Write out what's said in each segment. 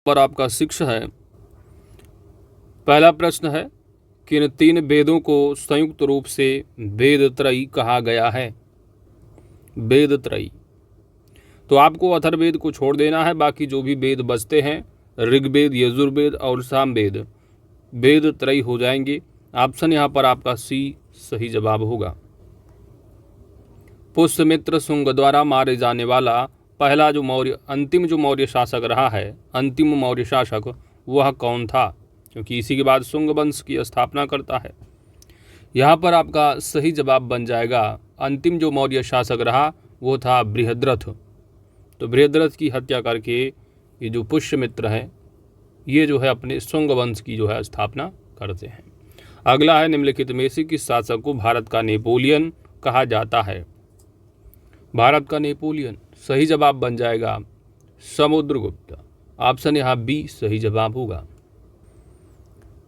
पर आपका 6 है। पहला प्रश्न है, किन 3 वेदों को संयुक्त रूप से वेद त्रयी कहा गया है? वेद त्रयी। तो आपको अथर्ववेद को छोड़ देना है, बाकी जो भी वेद बचते हैं ऋग्वेद, यजुर्वेद और सामवेद, वेद त्रयी हो जाएंगे। ऑप्शन यहाँ पर आपका सी सही जवाब होगा। पुष्यमित्र शुंग द्वारा मारे जाने वाला पहला जो अंतिम जो मौर्य शासक रहा है, अंतिम मौर्य शासक, वह कौन था? क्योंकि इसी के बाद शुंग वंश की स्थापना करता है। यहाँ पर आपका सही जवाब बन जाएगा, अंतिम जो मौर्य शासक रहा वो था बृहद्रथ। तो बृहद्रथ की हत्या करके ये जो पुष्यमित्र हैं, ये जो है अपने शुंग वंश की जो है स्थापना करते हैं। अगला है, निम्नलिखित में से किस शासक को भारत का नेपोलियन कहा जाता है? भारत का नेपोलियन, सही जवाब बन जाएगा समुद्रगुप्त। ऑप्शन यहाँ बी सही जवाब होगा।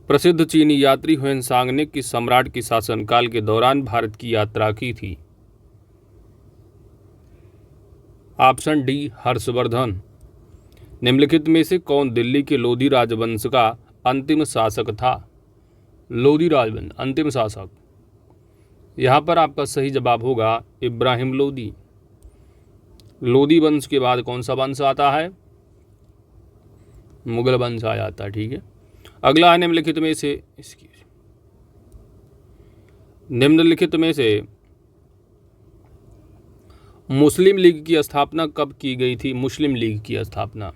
प्रसिद्ध चीनी यात्री ह्वेनसांग ने किस सम्राट के शासनकाल के दौरान भारत की यात्रा की थी? Option D Harshvardhan. निम्नलिखित में से कौन दिल्ली के लोधी राजवंश का अंतिम शासक था? लोधी राजवंश अंतिम शासक, यहाँ पर आपका सही जवाब होगा इब्राहिम लोदी। लोधी वंश के बाद कौन सा वंश आता है? मुगल वंश आ जाता है। ठीक है। अगला है, निम्नलिखित में से मुस्लिम लीग की स्थापना कब की गई थी? मुस्लिम लीग की स्थापना,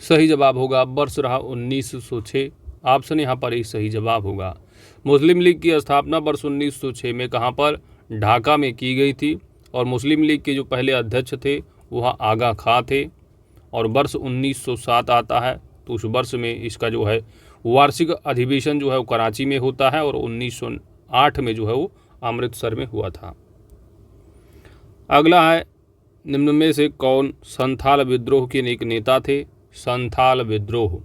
सही जवाब होगा वर्ष रहा 1906। ऑप्शन यहाँ पर ही सही जवाब होगा। मुस्लिम लीग की स्थापना वर्ष 1906 में कहाँ पर? ढाका में की गई थी। और मुस्लिम लीग के जो पहले अध्यक्ष थे वह आगा खां थे। और वर्ष 1907 आता है, तो उस वर्ष में इसका जो है वार्षिक अधिवेशन जो है वो कराची में होता है, और 1908 में जो है वो अमृतसर में हुआ था। अगला है, निम्न में से कौन संथाल विद्रोह के एक नेता थे? संथाल विद्रोह।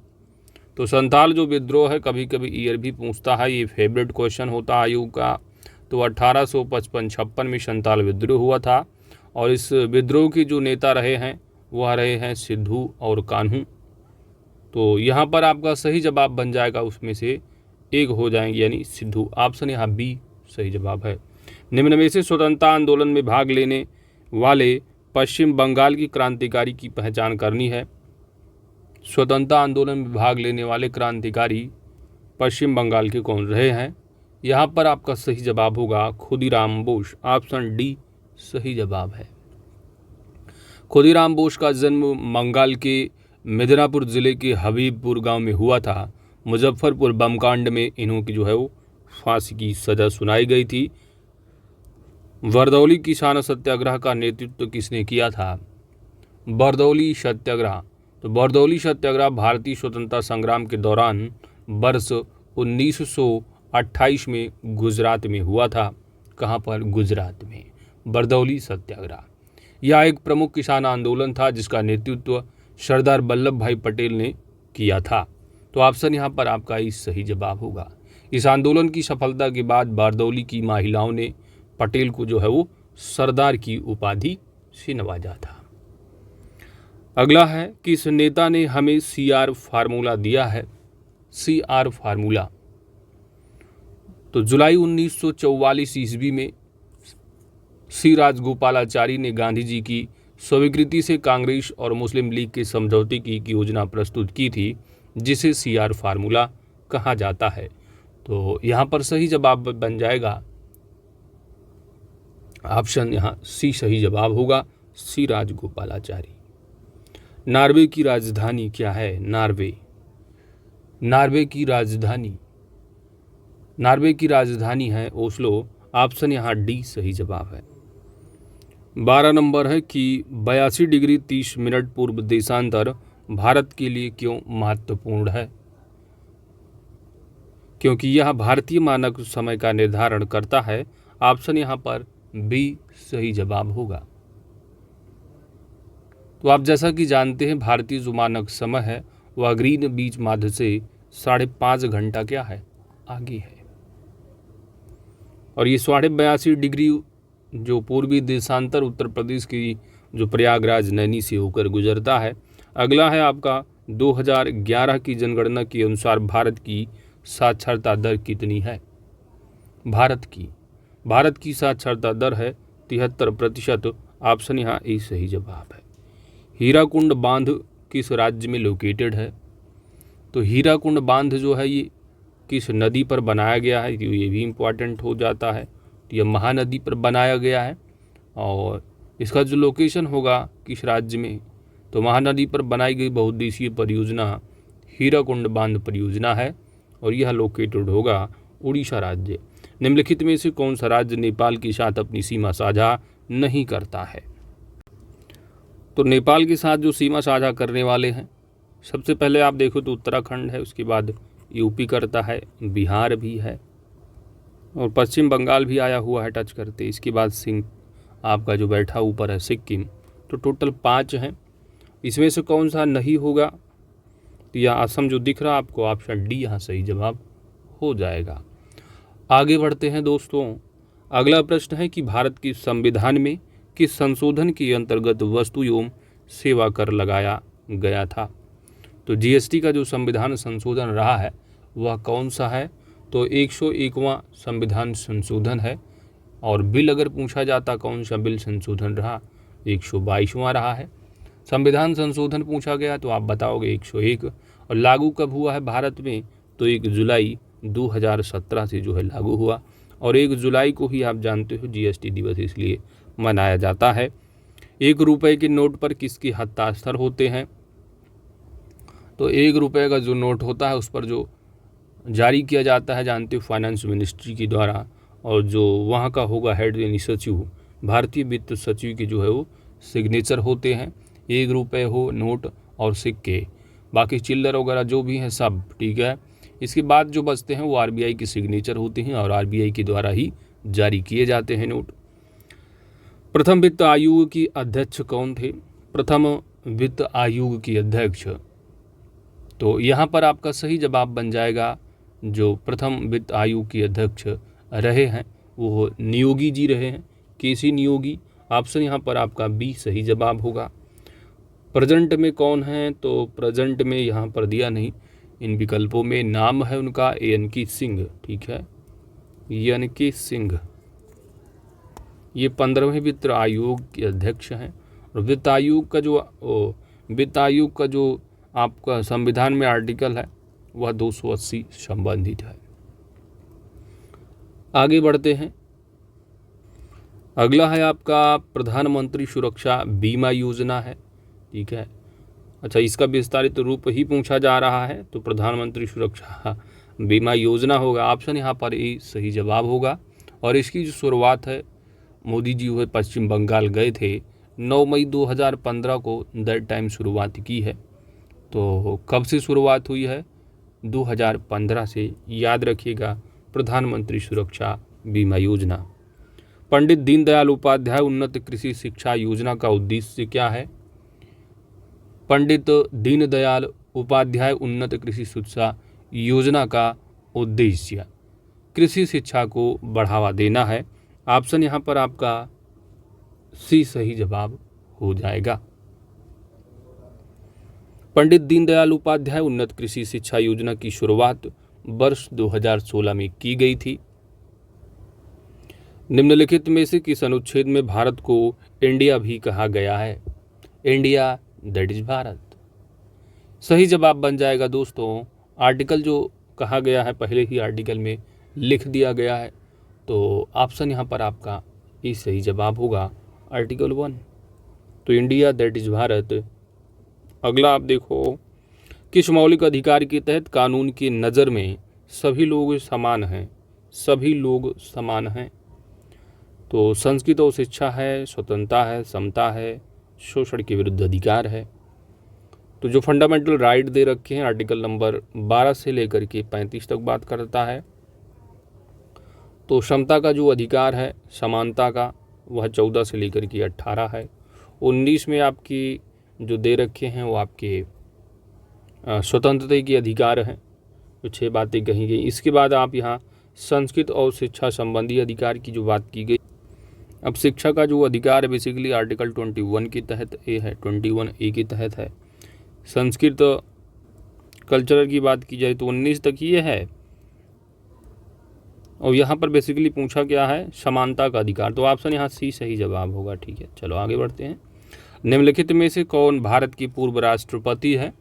तो संथाल जो विद्रोह है, कभी कभी ईयर भी पूछता है, ये फेवरेट क्वेश्चन होता है आयु का। तो 1855-56 में संथाल विद्रोह हुआ था। और इस विद्रोह के जो नेता रहे हैं वह रहे हैं सिद्धू और कान्हू। तो यहाँ पर आपका सही जवाब बन जाएगा, उसमें से एक हो जाएंगे, यानी सिद्धू। ऑप्शन यहाँ बी सही जवाब है। निम्न में से स्वतंत्रता आंदोलन में भाग लेने वाले पश्चिम बंगाल की क्रांतिकारी की पहचान करनी है। स्वतंत्रता आंदोलन में भाग लेने वाले क्रांतिकारी पश्चिम बंगाल के कौन रहे हैं? यहाँ पर आपका सही जवाब होगा खुदीराम बोस। ऑप्शन डी सही जवाब है। खुदीराम बोस का जन्म बंगाल के मिदनापुर जिले के हबीबपुर गांव में हुआ था। मुजफ्फरपुर बम कांड में इन्हों की जो है वो फांसी की सजा सुनाई गई थी। बरदौली किसान सत्याग्रह का नेतृत्व किसने किया था? बरदौली सत्याग्रह। तो बरदौली सत्याग्रह भारतीय स्वतंत्रता संग्राम के दौरान वर्ष 1928 में गुजरात में हुआ था। कहाँ पर? गुजरात में बरदौली सत्याग्रह। यह एक प्रमुख किसान आंदोलन था जिसका नेतृत्व सरदार वल्लभ भाई पटेल ने किया था। तो ऑप्शन यहाँ पर आपका ही सही जवाब होगा। इस आंदोलन की सफलता के बाद बरदौली की महिलाओं ने पटेल को जो है वो सरदार की उपाधि से नवाजा था। अगला है, किस नेता ने हमें CR फार्मूला दिया है? CR formula. तो जुलाई 1944 ईस्वी में सी राजगोपालाचारी ने गांधी जी की स्वीकृति से कांग्रेस और मुस्लिम लीग के समझौते की योजना प्रस्तुत की थी, जिसे CR फार्मूला कहा जाता है। तो यहाँ पर सही जवाब बन जाएगा, ऑप्शन यहाँ सी सही जवाब होगा, सी राजगोपालाचारी। नॉर्वे की राजधानी क्या है? नॉर्वे की राजधानी है ओस्लो। ऑप्शन यहाँ डी सही जवाब है। 12 नंबर है कि 82 डिग्री 30 मिनट पूर्व देशांतर भारत के लिए क्यों महत्वपूर्ण है? क्योंकि यह भारतीय मानक समय का निर्धारण करता है। ऑप्शन यहाँ पर बी सही जवाब होगा। तो आप जैसा कि जानते हैं, भारतीय जो मानक समय है वह ग्रीन बीच माध्य से 5.5 घंटा क्या है? आगे है। और ये 82.5 डिग्री जो पूर्वी देशांतर उत्तर प्रदेश की जो प्रयागराज नैनी से होकर गुजरता है। अगला है आपका 2011 की जनगणना के अनुसार भारत की साक्षरता दर कितनी है? भारत की साक्षरता दर है 73%। ऑप्शन यहाँ ए सही जवाब है। हीराकुंड बांध किस राज्य में लोकेटेड है? तो हीराकुंड बांध जो है ये किस नदी पर बनाया गया है, तो ये भी इम्पॉर्टेंट हो जाता है। तो यह महानदी पर बनाया गया है और इसका जो लोकेशन होगा किस राज्य में, तो महानदी पर बनाई गई बहुउद्देशीय परियोजना हीराकुंड बांध परियोजना है और यह लोकेटेड होगा उड़ीसा राज्य। निम्नलिखित में से कौन सा राज्य नेपाल के साथ अपनी सीमा साझा नहीं करता है? तो नेपाल के साथ जो सीमा साझा करने वाले हैं, सबसे पहले आप देखो तो उत्तराखंड है, उसके बाद यूपी करता है, बिहार भी है और पश्चिम बंगाल भी आया हुआ है टच करते। इसके बाद आपका जो बैठा ऊपर है सिक्किम। तो टोटल 5 हैं। इसमें से कौन सा नहीं होगा? तो यह असम जो दिख रहा आपको, ऑप्शन डी यहाँ सही जवाब हो जाएगा। आगे बढ़ते हैं दोस्तों। अगला प्रश्न है कि भारत के संविधान में किस संशोधन के अंतर्गत वस्तु एवं सेवा कर लगाया गया था? तो जीएसटी का जो संविधान संशोधन रहा है वह कौन सा है? तो 101वां संविधान संशोधन है। और बिल अगर पूछा जाता कौन सा बिल संशोधन रहा, 122वां रहा है। संविधान संशोधन पूछा गया तो आप बताओगे 101। और लागू कब हुआ है भारत में? तो 1 जुलाई 2017 से जो है लागू हुआ और 1 जुलाई को ही आप जानते हो जीएसटी दिवस इसलिए मनाया जाता है। 1 रुपये के नोट पर किसके हस्ताक्षर होते हैं? तो 1 रुपये का जो नोट होता है उस पर जो जारी किया जाता है जानते हो फाइनेंस मिनिस्ट्री के द्वारा, और जो वहाँ का होगा हेड यानी सचिव, भारतीय वित्त सचिव के जो है वो सिग्नेचर होते हैं। 1 रुपये हो नोट और सिक्के, बाकी चिल्लर वगैरह जो भी हैं सब, ठीक है। इसके बाद जो बचते हैं वो आरबीआई के सिग्नेचर होते हैं और आरबीआई के द्वारा ही जारी किए जाते हैं नोट। प्रथम वित्त आयोग की अध्यक्ष कौन थे? प्रथम वित्त आयोग की अध्यक्ष, तो यहाँ पर आपका सही जवाब बन जाएगा जो प्रथम वित्त आयोग के अध्यक्ष रहे हैं वो नियोगी जी रहे हैं, केसी नियोगी। ऑप्शन यहाँ पर आपका बी सही जवाब होगा। प्रेजेंट में कौन है? तो प्रेजेंट में यहाँ पर दिया नहीं, इन विकल्पों में नाम है उनका एन.के. सिंह, ठीक है, एन.के. सिंह। ये 15वें वित्त आयोग के अध्यक्ष हैं और वित्त आयोग का जो आपका संविधान में आर्टिकल है वह 280 संबंधित है। आगे बढ़ते हैं। अगला है आपका प्रधानमंत्री सुरक्षा बीमा योजना है, ठीक है। अच्छा, इसका विस्तारित रूप ही पूछा जा रहा है तो प्रधानमंत्री सुरक्षा बीमा योजना होगा। ऑप्शन यहाँ पर ए सही जवाब होगा। और इसकी जो शुरुआत है मोदी जी हुए पश्चिम बंगाल गए थे 9 मई 2015 को, दैट टाइम शुरुआत की है। तो कब से शुरुआत हुई है? 2015 से। याद रखिएगा प्रधानमंत्री सुरक्षा बीमा योजना। पंडित दीनदयाल उपाध्याय उन्नत कृषि शिक्षा योजना का उद्देश्य क्या है? पंडित दीनदयाल उपाध्याय उन्नत कृषि शिक्षा योजना का उद्देश्य कृषि शिक्षा को बढ़ावा देना है। ऑप्शन यहाँ पर आपका सी सही जवाब हो जाएगा। पंडित दीनदयाल उपाध्याय उन्नत कृषि शिक्षा योजना की शुरुआत वर्ष 2016 में की गई थी। निम्नलिखित में से किस अनुच्छेद में भारत को इंडिया भी कहा गया है? India that is Bharat. सही जवाब बन जाएगा दोस्तों। आर्टिकल जो कहा गया है पहले ही आर्टिकल में लिख दिया गया है, तो ऑप्शन यहाँ पर आपका ये सही जवाब होगा, आर्टिकल 1। तो इंडिया दैट इज भारत। अगला आप देखो, किस मौलिक अधिकार के तहत कानून की नज़र में सभी लोग समान हैं? सभी लोग समान हैं। तो संस्कृत और शिक्षा है, स्वतंत्रता है, समता है, शोषण के विरुद्ध अधिकार है। तो जो फंडामेंटल राइट दे रखे हैं आर्टिकल नंबर 12 से लेकर के 35 तक बात करता है। तो समता का जो अधिकार है, समानता का, वह 14 से लेकर के 18 है। 19 में आपकी जो दे रखे हैं वो आपके स्वतंत्रता के अधिकार हैं, जो 6 बातें कही गई। इसके बाद आप यहाँ संस्कृत और शिक्षा संबंधी अधिकार की जो बात की गई, अब शिक्षा का जो अधिकार है बेसिकली आर्टिकल 21 के तहत ए है, 21A के तहत है। संस्कृत कल्चरल की बात की जाए तो 19 तक ये है। और यहाँ पर बेसिकली पूछा क्या है, समानता का अधिकार, तो ऑप्शन यहाँ सी सही जवाब होगा। ठीक है, चलो आगे बढ़ते हैं। निम्नलिखित में से कौन भारत की पूर्व राष्ट्रपति है?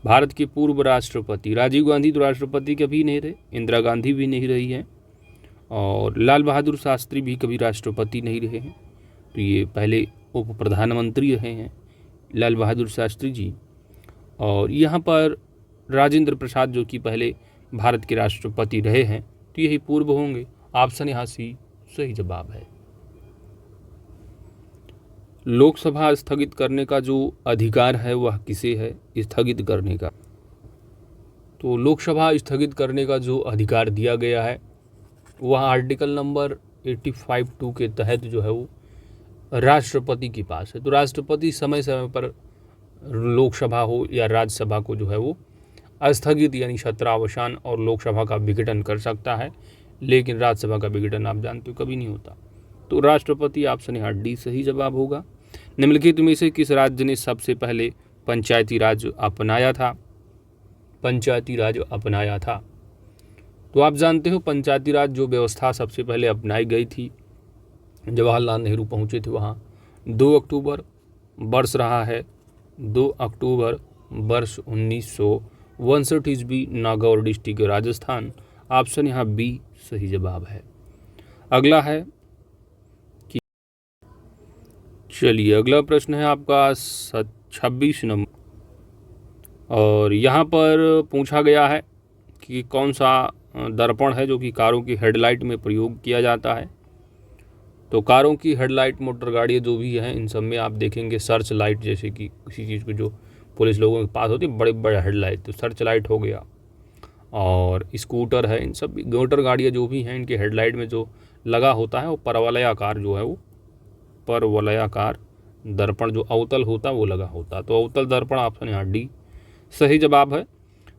भारत के पूर्व राष्ट्रपति राजीव गांधी तो राष्ट्रपति कभी नहीं रहे, इंदिरा गांधी भी नहीं रही हैं, और लाल बहादुर शास्त्री भी कभी राष्ट्रपति नहीं रहे हैं। तो ये पहले उप प्रधानमंत्री रहे हैं लाल बहादुर शास्त्री जी। और यहाँ पर राजेंद्र प्रसाद जो कि पहले भारत के राष्ट्रपति रहे हैं, तो यही पूर्व होंगे। ऑप्शन यहाँ सी सही जवाब है। लोकसभा स्थगित करने का जो अधिकार है वह किसे है, स्थगित करने का? तो लोकसभा स्थगित करने का जो अधिकार दिया गया है वह आर्टिकल नंबर 85(2) के तहत जो है वो राष्ट्रपति के पास है। तो राष्ट्रपति समय समय पर लोकसभा हो या राज्यसभा को जो है वो स्थगित यानी सत्रावसान और लोकसभा का विघटन कर सकता है, लेकिन राज्यसभा का विघटन आप जानते हो कभी नहीं होता। तो राष्ट्रपति ऑप्शन यहाँ डी सही जवाब होगा। निम्नलिखित में से किस राज्य ने सबसे पहले पंचायती राज अपनाया था? पंचायती राज अपनाया था, तो आप जानते हो पंचायती राज जो व्यवस्था सबसे पहले अपनाई गई थी, जवाहरलाल नेहरू पहुंचे थे वहाँ। 2 अक्टूबर वर्ष रहा है 2 अक्टूबर वर्ष 1962 ईस्वी, नागौर डिस्ट्रिक्ट राजस्थान। ऑप्शन यहाँ बी सही जवाब है। अगला है कि चलिए अगला प्रश्न है आपका 26 नंबर, और यहाँ पर पूछा गया है कि कौन सा दर्पण है जो कि कारों की हेडलाइट में प्रयोग किया जाता है। तो कारों की हेडलाइट, मोटर गाड़ियाँ जो भी हैं, इन सब में आप देखेंगे सर्च लाइट, जैसे कि किसी चीज़ को जो पुलिस लोगों के पास होती है बड़े बड़े हेडलाइट, तो सर्च लाइट हो गया। और स्कूटर है, इन सब मोटर गाड़ियाँ जो भी हैं इनके हेडलाइट में जो लगा होता है वो परवलयाकार जो है वो परवलयाकार दर्पण जो अवतल होता है वो लगा होता है। तो अवतल दर्पण ऑप्शन यहाँ डी सही जवाब है।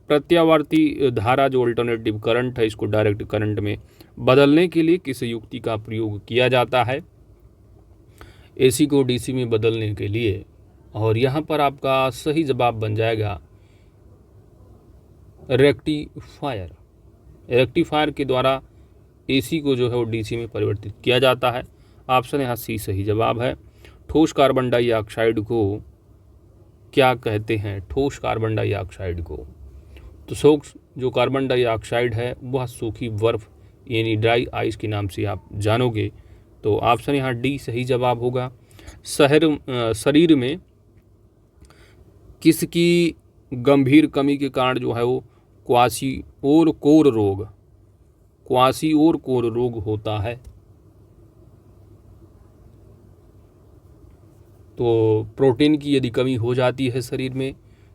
प्रत्यावर्ती धारा जो अल्टरनेटिव करंट है, इसको डायरेक्ट करंट में बदलने के लिए किस युक्ति का प्रयोग किया जाता है? एसी को डीसी में बदलने के लिए। और यहाँ पर आपका सही जवाब बन जाएगा रेक्टिफायर। रेक्टिफायर के द्वारा एसी को जो है वो डीसी में परिवर्तित किया जाता है। ऑप्शन यहाँ सी सही जवाब है। ठोस कार्बन डाइऑक्साइड को क्या कहते हैं? ठोस कार्बन डाइऑक्साइड को, तो ठोस जो कार्बन डाइऑक्साइड है वह सूखी बर्फ यानी ड्राई आइस के नाम से आप जानोगे। तो ऑप्शन यहाँ डी सही जवाब होगा। शरीर में किसकी गंभीर कमी के कारण जो है वो क्वाशियोर रोग होता है? तो प्रोटीन की यदि कमी हो जाती है शरीर में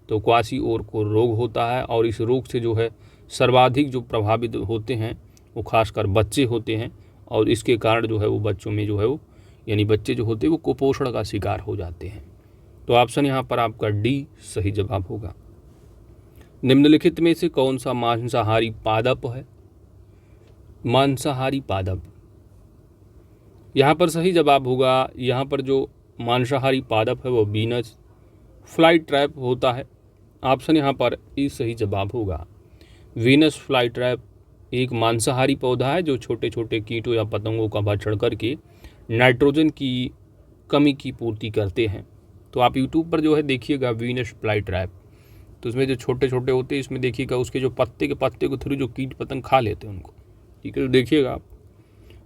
तो क्वाशियोर रोग होता है, और इस रोग से जो है सर्वाधिक जो प्रभावित होते हैं वो खासकर बच्चे होते हैं, और इसके कारण जो है वो बच्चों में जो है वो यानी बच्चे जो होते हैं वो कुपोषण का शिकार हो जाते हैं। तो ऑप्शन यहाँ पर आपका डी सही जवाब होगा। निम्नलिखित में से कौन सा मांसाहारी पादप है? मांसाहारी पादप, यहाँ पर सही जवाब होगा। यहाँ पर जो मांसाहारी पादप है वो वीनस फ्लाई ट्रैप होता है। ऑप्शन यहाँ पर ई सही जवाब होगा। वीनस फ्लाई ट्रैप एक मांसाहारी पौधा है जो छोटे छोटे कीटों या पतंगों का भक्षण करके नाइट्रोजन की कमी की पूर्ति करते हैं। तो आप यूट्यूब पर जो है देखिएगा वीनस फ्लाई ट्रैप, तो उसमें जो छोटे छोटे होते हैं इसमें देखिएगा उसके जो पत्ते को थ्रू जो कीट पतंग खा लेते हैं उनको, ठीक है। तो देखिएगा आप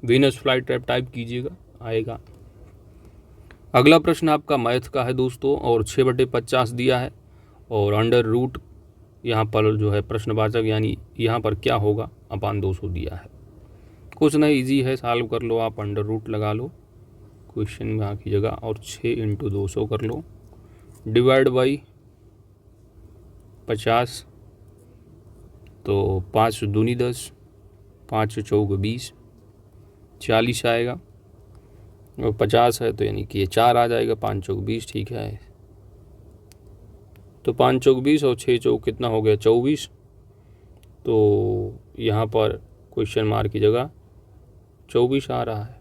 वीनस फ्लाई ट्रैप टाइप कीजिएगा, आएगा। अगला प्रश्न आपका मैथ का है दोस्तों, और 6/50 दिया है, और अंडर रूट यहाँ पर जो है प्रश्नवाचक यानी यहाँ पर क्या होगा अपान 200 दिया है। कुछ नहीं, इजी है, सॉल्व कर लो आप, अंडर रूट लगा लो क्वेश्चन में आकी जगह, और 6 × 200 कर लो, डिवाइड बाई 50, तो 5 दूनी 10, 5 चौक 20, 40 आएगा, और 50 है तो यानी कि ये 4 आ जाएगा, 5 चौक 20, ठीक है। तो 5 चौक 20 और 6 चौक कितना हो गया 24, तो यहाँ पर क्वेश्चन मार्क की जगह 24 आ रहा है।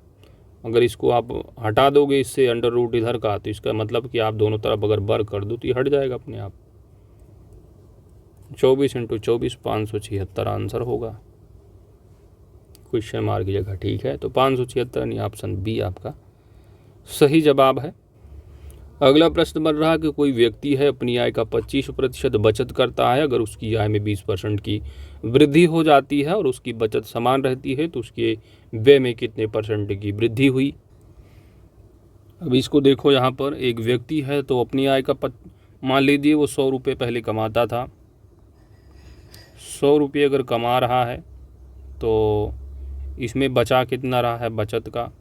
अगर इसको आप हटा दोगे इससे अंडर रूट इधर का, तो इसका मतलब कि आप दोनों तरफ अगर वर्ग कर दो तो ये हट जाएगा अपने आप। 24 × 24 576 आंसर होगा, क्वेश्चन मार्क की जगह। ठीक है, तो 576 यानी ऑप्शन बी आपका सही जवाब है। अगला प्रश्न बन रहा कि कोई व्यक्ति है अपनी आय का 25% बचत करता है। अगर उसकी आय में 20% की वृद्धि हो जाती है और उसकी बचत समान रहती है तो उसके व्यय में कितने परसेंट की वृद्धि हुई। अब इसको देखो, यहाँ पर एक व्यक्ति है तो अपनी आय का मान लीजिए वो 100 रुपये पहले कमाता था। 100 रुपये अगर कमा रहा है तो इसमें बचा कितना रहा है बचत का।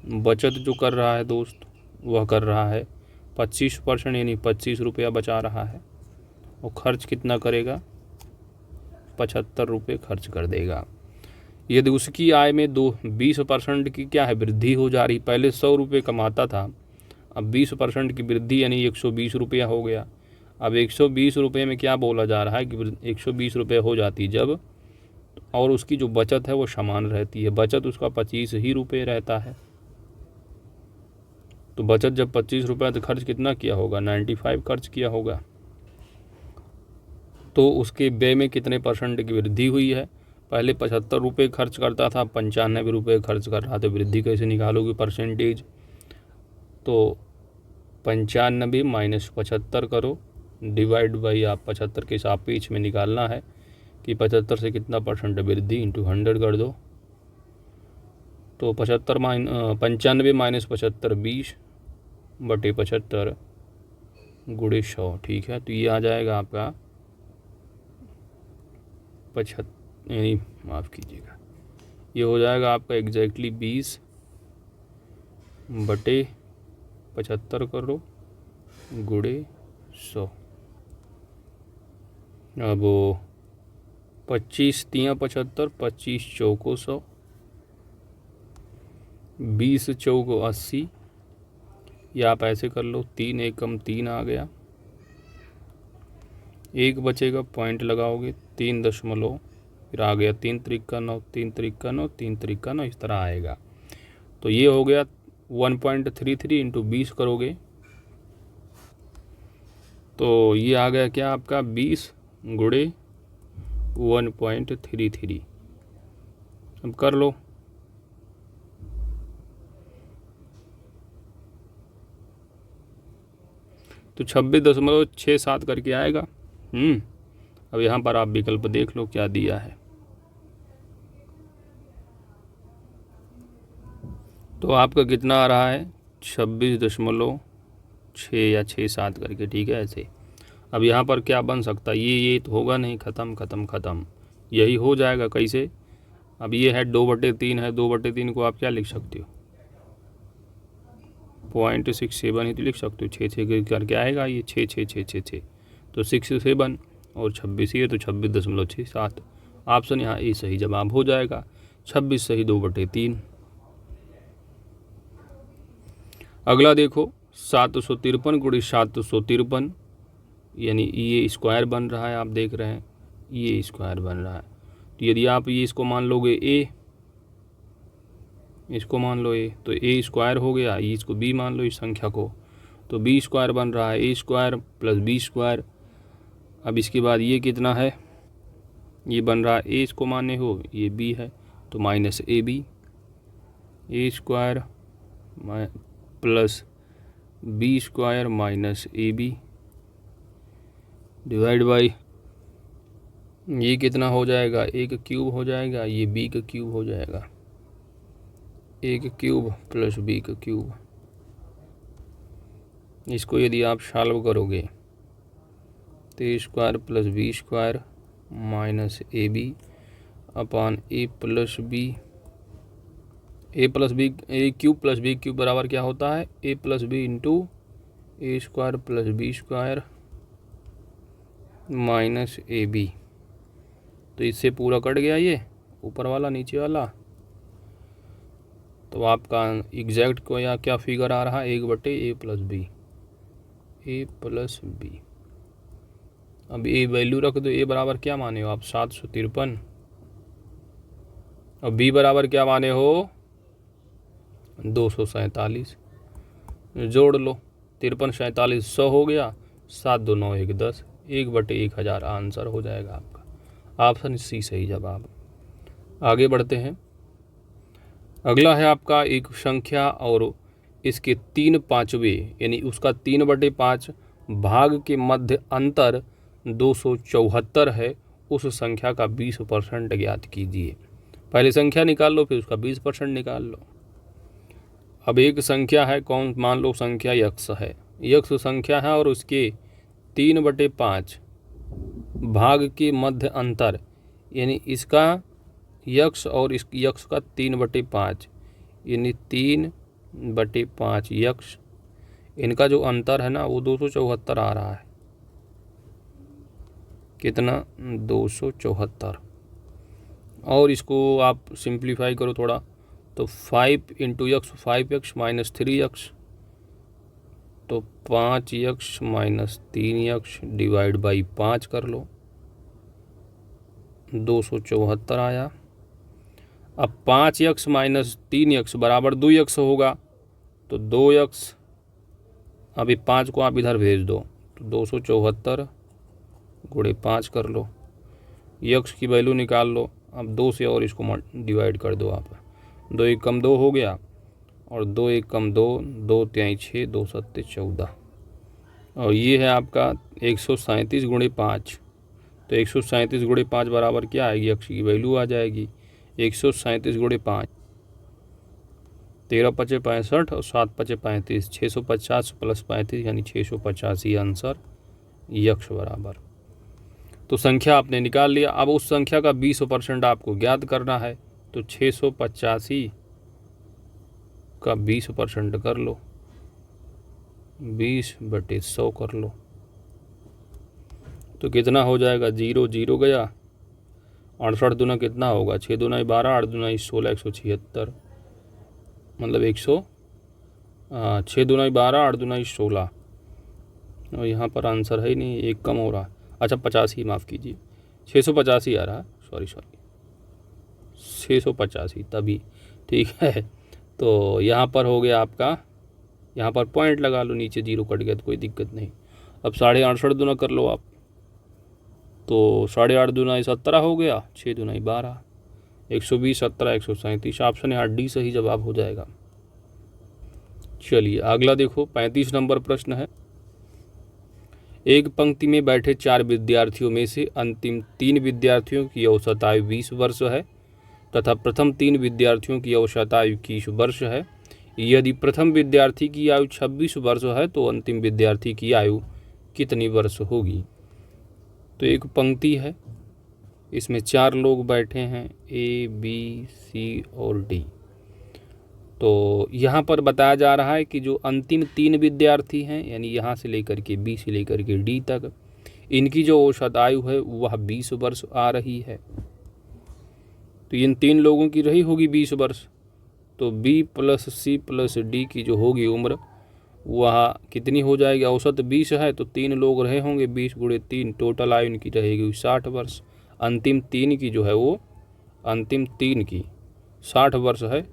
बचत जो कर रहा है दोस्त वह कर रहा है 25% यानी 25 रुपया बचा रहा है। और खर्च कितना करेगा, 75 रुपये खर्च कर देगा। यदि उसकी आय में 20% की क्या है वृद्धि हो जा रही, पहले 100 रुपये कमाता था, अब 20% की वृद्धि यानी 120 रुपया हो गया। अब 120 रुपये में क्या बोला जा रहा है कि 120 रुपये हो जाती जब, और उसकी जो बचत है वो समान रहती है। बचत उसका 25 ही रुपये रहता है। तो बचत जब 25 रुपये तो खर्च कितना किया होगा, 95 खर्च किया होगा। तो उसके व्यय में कितने परसेंट की वृद्धि हुई है। पहले 75 रुपये खर्च करता था, 95 रुपये खर्च कर रहा था। वृद्धि कैसे निकालोगे परसेंटेज, तो 95 - 75 करो, डिवाइड बाई आप 75 के सापेक्ष में निकालना है कि 75 से कितना परसेंट वृद्धि, इंटू 100 कर दो। तो 95 - 75 20 बटे 75 गुणे 100। ठीक है, तो ये आ जाएगा आपका 75 यानी माफ़ कीजिएगा, ये हो जाएगा आपका एग्जैक्टली 20 बटे 75 करो गुणे 100। अब 25 × 3 = 75, 25 × 4 = 100, 20 × 4 = 80। या आप ऐसे कर लो, 3 × 1 = 3 आ गया, एक बचेगा, पॉइंट लगाओगे 3 दशमलव, फिर आ गया 3 × 3 = 9, 3 × 3 = 9, 3 × 3 = 9, इस तरह आएगा। तो ये हो गया 1.33 × 20 करोगे तो ये आ गया क्या आपका 20 गुणे 1.33। अब कर लो, तो 26.67 करके आएगा। अब यहाँ पर आप विकल्प देख लो क्या दिया है। तो आपका कितना आ रहा है 26.6 या 6.7 करके। ठीक है, ऐसे। अब यहाँ पर क्या बन सकता है, ये तो होगा नहीं, ख़त्म ख़त्म ख़त्म, यही हो जाएगा कैसे। अब ये है 2/3 है, 2/3 को आप क्या लिख सकते हो 0.67 ही तो लिख सकते हो। 6 करके आएगा ये 6 6 6 6 6, तो 67 और 26 ही है तो 26.67। ऑप्शन यहाँ ए सही जवाब हो जाएगा। 26 सही, 2/3। अगला देखो 753 गुणे 753 यानी ये स्क्वायर बन रहा है, आप देख रहे हैं ये स्क्वायर बन रहा है। तो यदि आप ये इसको मान लोगे ए, इसको मान लो ए, तो ए स्क्वायर हो गया, ये इसको बी मान लो इस संख्या को, तो बी स्क्वायर बन रहा है, ए स्क्वायर प्लस बी स्क्वायर। अब इसके बाद ये कितना है, ये बन रहा है ए, इसको माने हो, ये बी है तो minus A B, A square plus B square minus A B divide by ये कितना हो जाएगा, ए का क्यूब हो जाएगा, ये बी का क्यूब हो जाएगा, ए का क्यूब प्लस बी का क्यूब। इसको यदि आप सॉल्व करोगे तो A square plus B square minus A B upon A plus B, A plus B, A cube plus B cube बराबर क्या होता है A plus B into A square plus B square minus A B. तो इससे पूरा cut गया ये ऊपर वाला नीचे वाला। तो आपका एग्जैक्ट को या क्या फिगर आ रहा है 1/a plus B, A plus B. अब ए वैल्यू रख दो, ए बराबर क्या माने हो आप 753, और बी बराबर क्या माने हो 247 जोड़ लो, 53 47 100 हो गया, 7 2 9 1 10, 1/1000 आंसर हो जाएगा आपका। ऑप्शन सी सही जवाब। आगे बढ़ते हैं। अगला है आपका एक संख्या और इसके 3/5 यानी उसका 3/5 भाग के मध्य अंतर 274 है, उस संख्या का 20% ज्ञात कीजिए। पहले संख्या निकाल लो, फिर उसका 20% निकाल लो। अब एक संख्या है, कौन, मान लो संख्या यक्स है, यक्स संख्या है और उसके 3/5 भाग के मध्य अंतर, यानी इसका यक्स और इस यक्स का 3/5 यानी 3/5 यक्स, इनका जो अंतर है ना वो 274 आ रहा है। कितना? 274। और इसको आप सिंप्लीफाई करो थोड़ा, तो 5 × यक्स 5x - 3x, तो 5x - 3x डिवाइड बाई 5 कर लो, 274 आया। अब 5x - 3x बराबर 2x होगा, तो 2x, अभी 5 को आप इधर भेज दो, तो 274 × 5 कर लो, यक्स की वैल्यू निकाल लो। अब 2 से और इसको डिवाइड कर दो आप, 2 1 कम 2 हो गया, और 2 1 कम 2, 2 3 6, 2 7 14, और ये है आपका 137 × 5। तो 137 × 5 बराबर क्या आएगी, यक्स की वैल्यू आ जाएगी 137 × 5, 13 × 5 = 65 और 7 × 5 = 35, 650 + 35 यानी 685 आंसर यक्स बराबर। तो संख्या आपने निकाल लिया। अब उस संख्या का 20% आपको ज्ञात करना है, तो 685 का 20% कर लो, 20/100 कर लो, तो कितना हो जाएगा, 0 0 गया, 68 दूना कितना होगा, 6 दूना 12, 8 दूना 16, 176, मतलब 6 दूना 12, 8 दूना 16, और यहाँ पर आंसर है ही नहीं, एक कम हो रहा, अच्छा 85, माफ़ कीजिए, 685 आ रहा, सॉरी 685, तभी ठीक है। तो यहाँ पर हो गया आपका, यहाँ पर पॉइंट लगा लो, नीचे 0 कट गया तो कोई दिक्कत नहीं। अब 68 दूना कर लो आप, तो 8.5 दूना 17 हो गया, 6 दूना 12, 120 17 137, ऑप्शन यहाँ डी सही जवाब हो जाएगा। चलिए अगला देखो, 35 नंबर प्रश्न है। एक पंक्ति में बैठे 4 विद्यार्थियों में से अंतिम 3 विद्यार्थियों की औसत आयु 20 वर्ष है तथा प्रथम 3 विद्यार्थियों की औसत आयु 21 वर्ष है। यदि प्रथम विद्यार्थी की आयु 26 वर्ष है तो अंतिम विद्यार्थी की आयु कितनी वर्ष होगी। तो एक पंक्ति है, इसमें 4 लोग बैठे हैं, ए बी सी और डी। तो यहाँ पर बताया जा रहा है कि जो अंतिम 3 विद्यार्थी हैं, यानी यहाँ से लेकर के बी से लेकर के डी तक, इनकी जो औसत आयु है वह 20 वर्ष आ रही है। तो इन 3 लोगों की रही होगी 20 वर्ष, तो बी + सी + डी की जो होगी उम्र वह कितनी हो जाएगी, औसत 20 है तो 3 लोग रहे होंगे, 20 × 3, टोटल आयु इनकी रहेगी 60 वर्ष। अंतिम 3 की जो है वो, अंतिम 3 की 60 वर्ष है।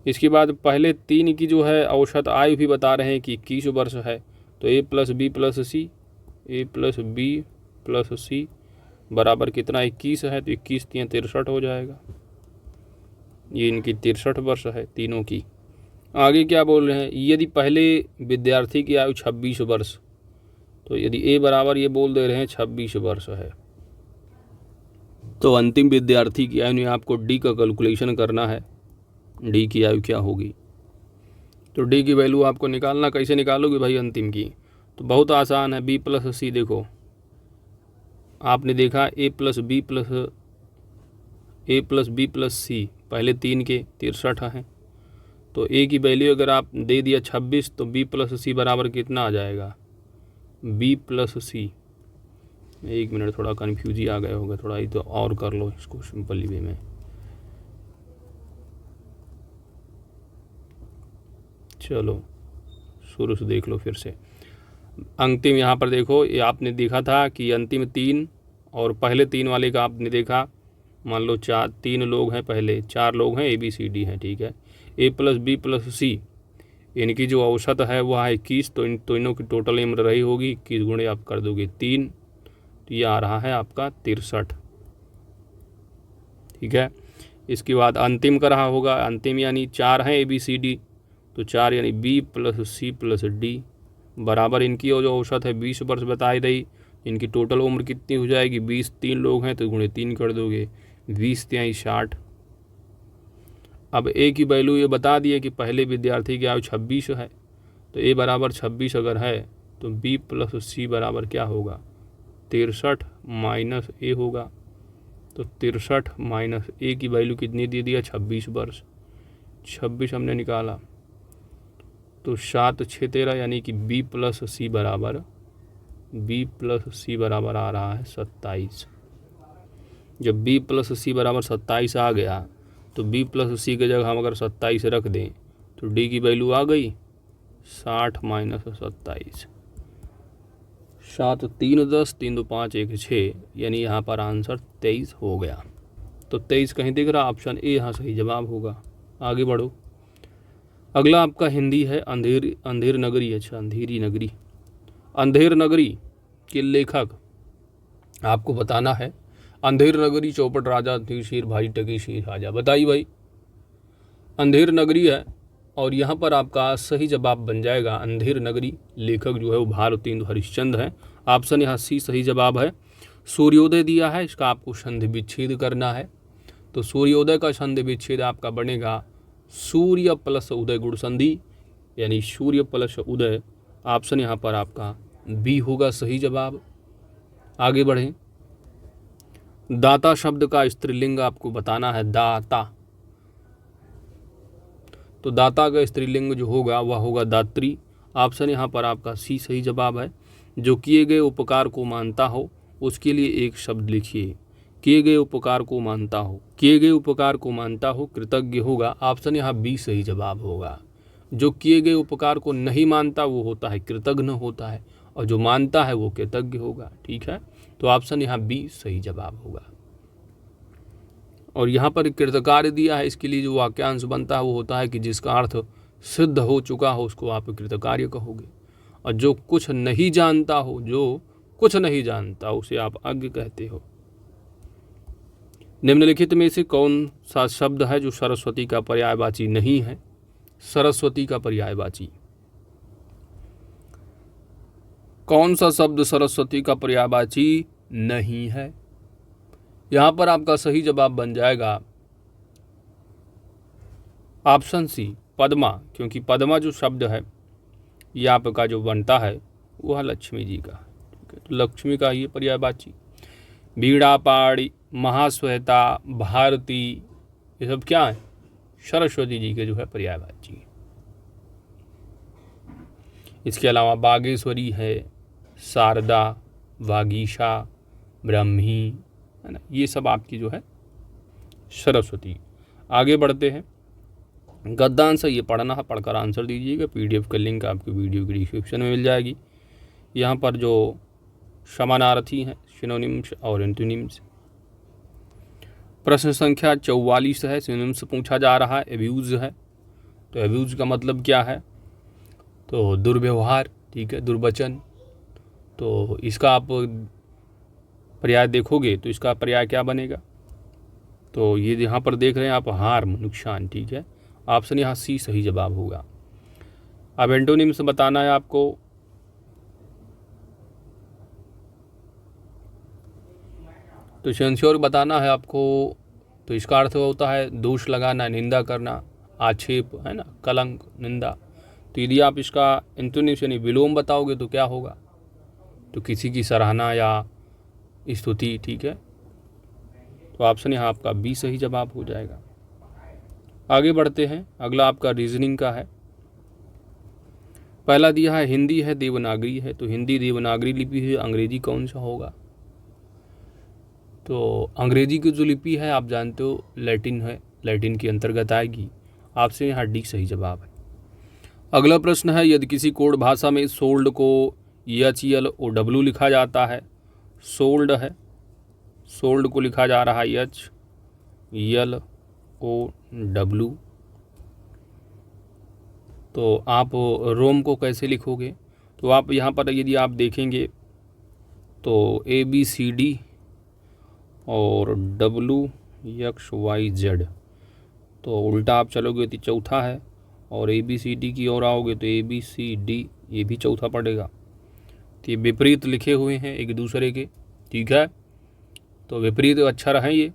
इसके बाद पहले 3 की जो है औसत आयु भी बता रहे हैं कि 21 वर्ष है। तो ए + बी + सी, ए + बी + सी बराबर कितना, 21 है, तो 21 × 3 = 63 हो जाएगा। ये इनकी 63 वर्ष है तीनों की। आगे क्या बोल रहे हैं, यदि पहले विद्यार्थी की आयु 26 वर्ष, तो यदि ए बराबर ये बोल दे रहे हैं 26 वर्ष है, तो अंतिम विद्यार्थी की आयु आपको डी का कैलकुलेशन करना है, डी की आयु क्या होगी। तो डी की वैल्यू आपको निकालना, कैसे निकालोगे भाई अंतिम की, तो बहुत आसान है, बी + सी। देखो आपने देखा ए + बी + सी पहले 3 के 63 हैं, तो ए की वैल्यू अगर आप दे दिया 26, तो बी + सी बराबर कितना आ जाएगा, बी + सी। एक मिनट, थोड़ा कन्फ्यूज ही आ गया होगा, थोड़ा ही तो और कर लो इसको सिंपल वे में। चलो शुरू से देख लो फिर से। अंतिम यहाँ पर देखो, ये आपने देखा था कि अंतिम 3 और पहले 3 वाले का आपने देखा, मान लो 3 लोग हैं, पहले 4 लोग हैं, ए बी सी डी हैं, ठीक है। ए प्लस बी प्लस सी, इनकी जो औसत है वह है 21, तो इन तीनों की टोटल उम्र रही होगी 21 गुणे आप कर दोगे 3, तो ये आ रहा है आपका 63। ठीक है। इसके बाद अंतिम का रहा होगा, अंतिम यानी 4 हैं ABCD, तो 4 यानी B plus C plus D बराबर इनकी जो औसत है 20 वर्ष बताई गई। इनकी टोटल उम्र कितनी हो जाएगी, 20, 3 लोग हैं तो गुणे 3 कर दोगे, 20 × 60। अब ए की वैल्यू ये बता दिए कि पहले विद्यार्थी की आयु 26 है, तो ए बराबर 26 अगर है तो B प्लस सी बराबर क्या होगा, 63 माइनस ए होगा। तो 63 माइनस ए की वैल्यू कितनी दे दिया, 26 वर्ष। 26 हमने निकाला तो 7 6 13, यानी कि B प्लस सी बराबर आ रहा है 27। जब B प्लस सी बराबर 27 आ गया तो B प्लस सी की जगह हम अगर 27 रख दें तो D की वैल्यू आ गई 60 माइनस 27। 7 3 10, 3 2 5 1 6, यानी यहाँ पर आंसर 23 हो गया। तो 23 कहीं दिख रहा, ऑप्शन ए यहाँ सही जवाब होगा। आगे बढ़ो। अगला आपका हिंदी है अंधेर नगरी। अच्छा, अंधेरी नगरी। अंधेर नगरी के लेखक आपको बताना है। अंधेर नगरी चौपट राजा थी शेर भाई टके शेर राजा। बताइए भाई, अंधेर नगरी है और यहाँ पर आपका सही जवाब बन जाएगा अंधेर नगरी। लेखक जो है वो भारतेंदु हरिश्चंद्र है। ऑप्शन यहाँ सी सही जवाब है। सूर्योदय दिया है, इसका आपको संधि विच्छेद करना है। तो सूर्योदय का संधि विच्छेद आपका बनेगा सूर्य प्लस उदय गुण संधि, यानी सूर्य प्लस उदय। ऑप्शन यहाँ पर आपका बी होगा सही जवाब। आगे बढ़ें। दाता शब्द का स्त्रीलिंग आपको बताना है, दाता। तो दाता का स्त्रीलिंग जो होगा वह होगा दात्री। ऑप्शन यहाँ पर आपका सी सही जवाब है। जो किए गए उपकार को मानता हो उसके लिए एक शब्द लिखिए। किए गए उपकार को मानता हो, किए गए उपकार को मानता हो कृतज्ञ होगा। ऑप्शन यहाँ बी सही जवाब होगा। जो किए गए उपकार को नहीं मानता वो होता है कृतज्ञ होता है, और जो मानता है वो कृतज्ञ होगा। ठीक है, तो ऑप्शन यहाँ बी सही जवाब होगा। और यहाँ पर कृतकार्य दिया है, इसके लिए जो वाक्यांश बनता है वो होता है कि जिसका अर्थ सिद्ध हो चुका हो उसको आप कृतकार्य कहोगे। और जो कुछ नहीं जानता हो, जो कुछ नहीं जानता उसे आप अज्ञ कहते हो। निम्नलिखित में से कौन सा शब्द है जो सरस्वती का पर्यायवाची नहीं है। सरस्वती का पर्यायवाची कौन सा शब्द सरस्वती का पर्यायवाची नहीं है। यहां पर आपका सही जवाब बन जाएगा ऑप्शन सी पद्मा, क्योंकि पद्मा जो शब्द है ये आपका जो बनता है वह लक्ष्मी जी का। ठीक है, तो लक्ष्मी का ये पर्यायवाची। बीड़ा, पाड़ी, महाश्वेता, भारती, ये सब क्या है, सरस्वती जी के जो है पर्यायवाची। इसके अलावा बागेश्वरी है, शारदा, वागीशा, ब्रह्मी, है ना, ये सब आपकी जो है सरस्वती। आगे बढ़ते हैं। गद्यांश ये पढ़ना है, पढ़कर आंसर दीजिएगा। PDF का लिंक आपको वीडियो की डिस्क्रिप्शन में मिल जाएगी। यहाँ पर जो समानार्थी हैं, सिनोनिम्स और एंटोनिम्स। प्रश्न संख्या 44 है, सिनोनिम्स पूछा जा रहा है। एब्यूज है, तो एब्यूज का मतलब क्या है, तो दुर्व्यवहार। ठीक है, दुर्वचन। तो इसका आप पर्याय देखोगे तो इसका पर्याय क्या बनेगा, तो ये यहाँ पर देख रहे हैं आप, हार्म, नुकसान। ठीक है, ऑप्शन यहाँ सी सही जवाब होगा। अब एंटोनिम्स बताना है आपको। तो सेंश्योर बताना है आपको। तो इसका अर्थ होता है दोष लगाना, निंदा करना, आक्षेप, है ना, कलंक, निंदा। तो यदि आप इसका एंटोनिम्स यानी विलोम बताओगे तो क्या होगा, तो किसी की सराहना या स्तुति। ठीक है, तो ऑप्शन यहाँ आपका बी सही जवाब हो जाएगा। आगे बढ़ते हैं। अगला आपका रीजनिंग का है। पहला दिया है हिंदी है, देवनागरी है। तो हिंदी देवनागरी लिपि है, अंग्रेजी कौन सा होगा, तो अंग्रेजी की जो लिपि है आप जानते हो लैटिन है, लैटिन के अंतर्गत आएगी। आपसे यहाँ डी सही जवाब है। अगला प्रश्न है, यदि किसी कोड भाषा में सोल्ड को HLOW लिखा जाता है, सोल्ड है, सोल्ड को लिखा जा रहा है HLOW, तो आप रोम को कैसे लिखोगे? तो आप यहाँ पर यदि आप देखेंगे तो ABCD और WXYZ, तो उल्टा आप चलोगे तो चौथा है, और ABCD की ओर आओगे तो ABCD, ये भी चौथा पड़ेगा। तो ये विपरीत लिखे हुए हैं एक दूसरे के, ठीक है, तो विपरीत अक्षर हैं ये।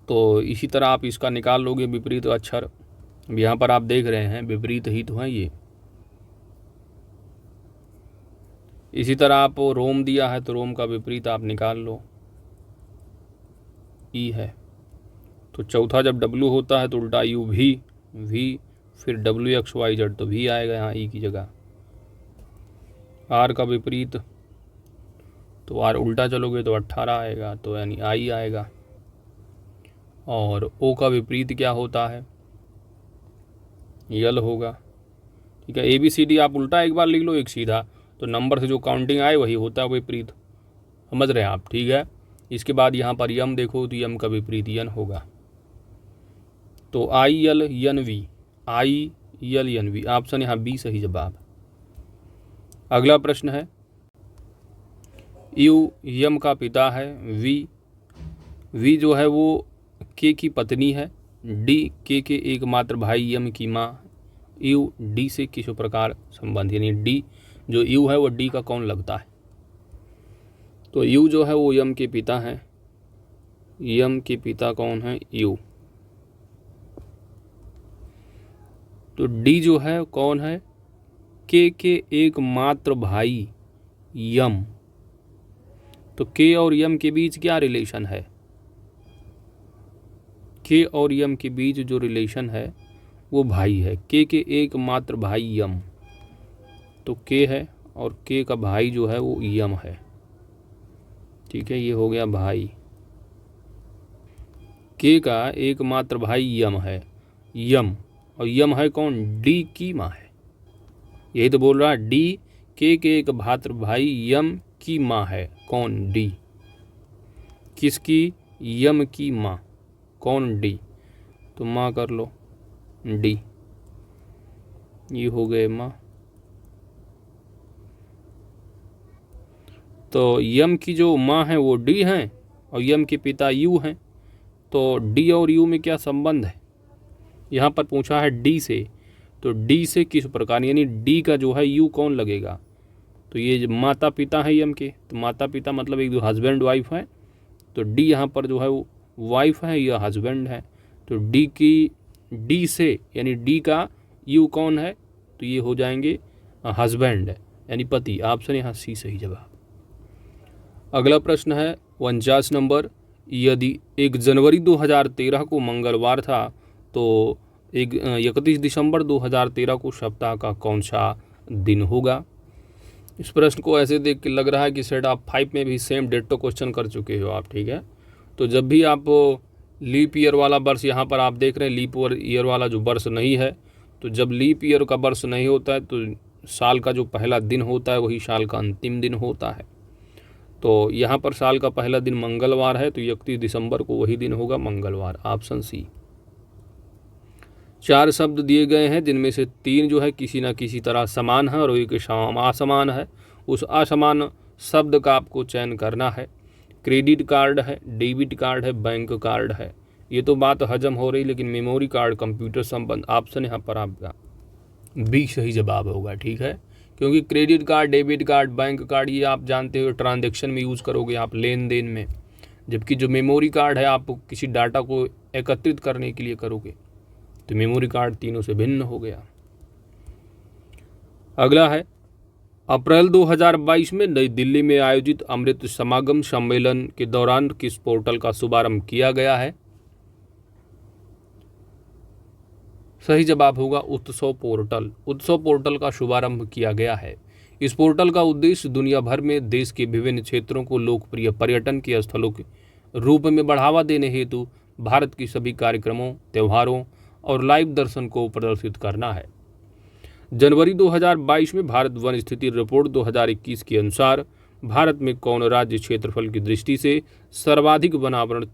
तो इसी तरह आप इसका निकाल लोगे विपरीत अक्षर। यहाँ पर आप देख रहे हैं विपरीत ही तो है ये। इसी तरह आप रोम दिया है तो रोम का विपरीत आप निकाल लो, ई है। तो चौथा जब W होता है तो उल्टा U भी, फिर WXYZ तो भी आएगा यहाँ ई की जगह। R का विपरीत, तो R उल्टा चलोगे तो 18 आएगा, तो यानी I आएगा। और O का विपरीत क्या होता है? यल होगा, ठीक है। ABCD आप उल्टा एक बार लिख लो, एक सीधा, तो नंबर से जो काउंटिंग आए वही होता है विपरीत, समझ रहे हैं आप, ठीक है। इसके बाद यहाँ पर यम देखो तो यम का विपरीत यन होगा। तो ILNV, ILNV, ऑप्शन यहाँ बी सही जवाब। अगला प्रश्न है, यू यम का पिता है, वी जो है वो के की पत्नी है, डी के एकमात्र भाई यम की माँ, यू डी से किस प्रकार संबंध, यानी डी जो यू है वो डी का कौन लगता है? तो यू जो है वो यम के पिता हैं, यम के पिता कौन है? यू। तो डी जो है कौन है? के एकमात्र भाई यम। तो के और यम के बीच क्या रिलेशन है? के और यम के बीच जो रिलेशन है वो भाई है। के एकमात्र भाई यम, तो के है और के का भाई जो है वो यम है, ठीक है, ये हो गया भाई। के का एकमात्र भाई यम है, यम, और यम है कौन? डी की माँ है, यही तो बोल रहा है, डी के एक भात्र भाई यम की माँ है, कौन? डी। किसकी? यम की माँ, कौन? डी। तो माँ कर लो डी, ये हो गए माँ। तो यम की जो माँ है वो डी हैं और यम के पिता यू हैं, तो डी और यू में क्या संबंध है? यहाँ पर पूछा है डी से, तो डी से किस प्रकार, यानी डी का जो है यू कौन लगेगा? तो ये जो माता पिता है यम के, तो माता पिता मतलब एक जो हस्बैंड वाइफ है, तो डी यहाँ पर जो है वो वाइफ है या हस्बैंड है, तो डी की डी से यानी डी का यू कौन है? तो ये हो जाएंगे हस्बैंड यानी पति, ऑप्शन यहाँ सी सही जवाब। अगला प्रश्न है 49 नंबर, यदि 1 जनवरी 2013 को मंगलवार था तो 31 दिसंबर 2013 को सप्ताह का कौन सा दिन होगा? इस प्रश्न को ऐसे देख के लग रहा है कि सेट आप 5 में भी सेम डेट तो क्वेश्चन कर चुके हो आप, ठीक है। तो जब भी आप लीप ईयर वाला वर्ष यहाँ पर आप देख रहे हैं, लीप ईयर वाला जो वर्ष नहीं है, तो जब लीप ईयर का वर्ष नहीं होता है तो साल का जो पहला दिन होता है वही साल का अंतिम दिन होता है। तो यहाँ पर साल का पहला दिन मंगलवार है, तो 31 दिसंबर को वही दिन होगा मंगलवार, ऑप्शन सी। 4 शब्द दिए गए हैं जिनमें से 3 जो है किसी न किसी तरह समान है और एक असमान है। उस असमान शब्द का आपको चयन करना है। क्रेडिट कार्ड है, डेबिट कार्ड है, बैंक कार्ड है। ये तो बात हजम हो रही, लेकिन मेमोरी कार्ड कंप्यूटर संबंध, ऑप्शन यहाँ पर आपका बी सही जवाब होगा, ठीक है। क्योंकि credit card, debit card, bank card ये आप जानते हो ट्रांजैक्शन में यूज़ करोगे आप, लेन देन में, जबकि जो मेमोरी कार्ड है आप किसी डाटा को एकत्रित करने के लिए करोगे। तो मेमोरी कार्ड तीनों से भिन्न हो गया। अगला है, अप्रैल 2022 में नई दिल्ली में आयोजित अमृत समागम सम्मेलन के दौरान किस पोर्टल का शुभारंभ किया गया है? सही जवाब होगा उत्सव पोर्टल। उत्सव पोर्टल का शुभारंभ किया गया है। इस पोर्टल का उद्देश्य दुनिया भर में देश के विभिन्न क्षेत्रों को लोकप्रिय पर्यटन के स्थलों के रूप में बढ़ावा देने हेतु भारत की सभी कार्यक्रमों, त्योहारों और लाइव दर्शन को प्रदर्शित करना है। जनवरी 2022 में भारत वन स्थिति रिपोर्ट 2021 के अनुसार भारत में कौन राज्य क्षेत्रफल की दृष्टि से सर्वाधिक वनावरण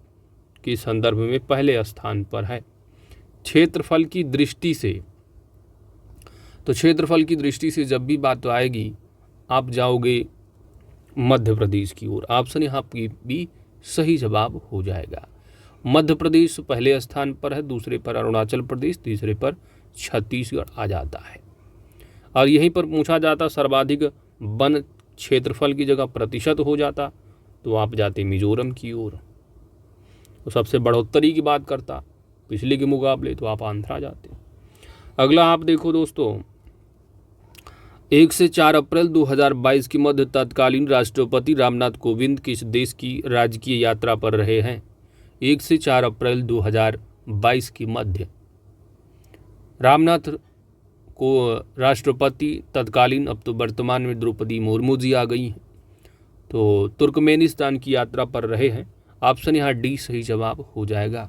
के संदर्भ में पहले स्थान पर है? क्षेत्रफल की दृष्टि से तो क्षेत्रफल की दृष्टि से जब भी बात आएगी आप जाओगे मध्य प्रदेश की ओर। ऑप्शन यहाँ की भी सही जवाब हो जाएगा। मध्य प्रदेश पहले स्थान पर है, दूसरे पर अरुणाचल प्रदेश, तीसरे पर छत्तीसगढ़ आ जाता है। और यहीं पर पूछा जाता सर्वाधिक वन क्षेत्रफल की जगह प्रतिशत हो जाता तो आप जाते मिजोरम की ओर। तो सबसे बढ़ोतरी की बात करता पिछले के मुकाबले तो आप आंध्रा जाते। अगला आप देखो दोस्तों, 1 से 4 अप्रैल 2022 के मध्य तत्कालीन राष्ट्रपति रामनाथ कोविंद किस देश की राजकीय यात्रा पर रहे हैं? 1 से 4 अप्रैल 2022 की मध्य रामनाथ को राष्ट्रपति तत्कालीन, अब तो वर्तमान में द्रौपदी मुर्मू जी आ गई हैं, तो तुर्कमेनिस्तान की यात्रा पर रहे हैं। ऑप्शन यहाँ डी सही जवाब हो जाएगा।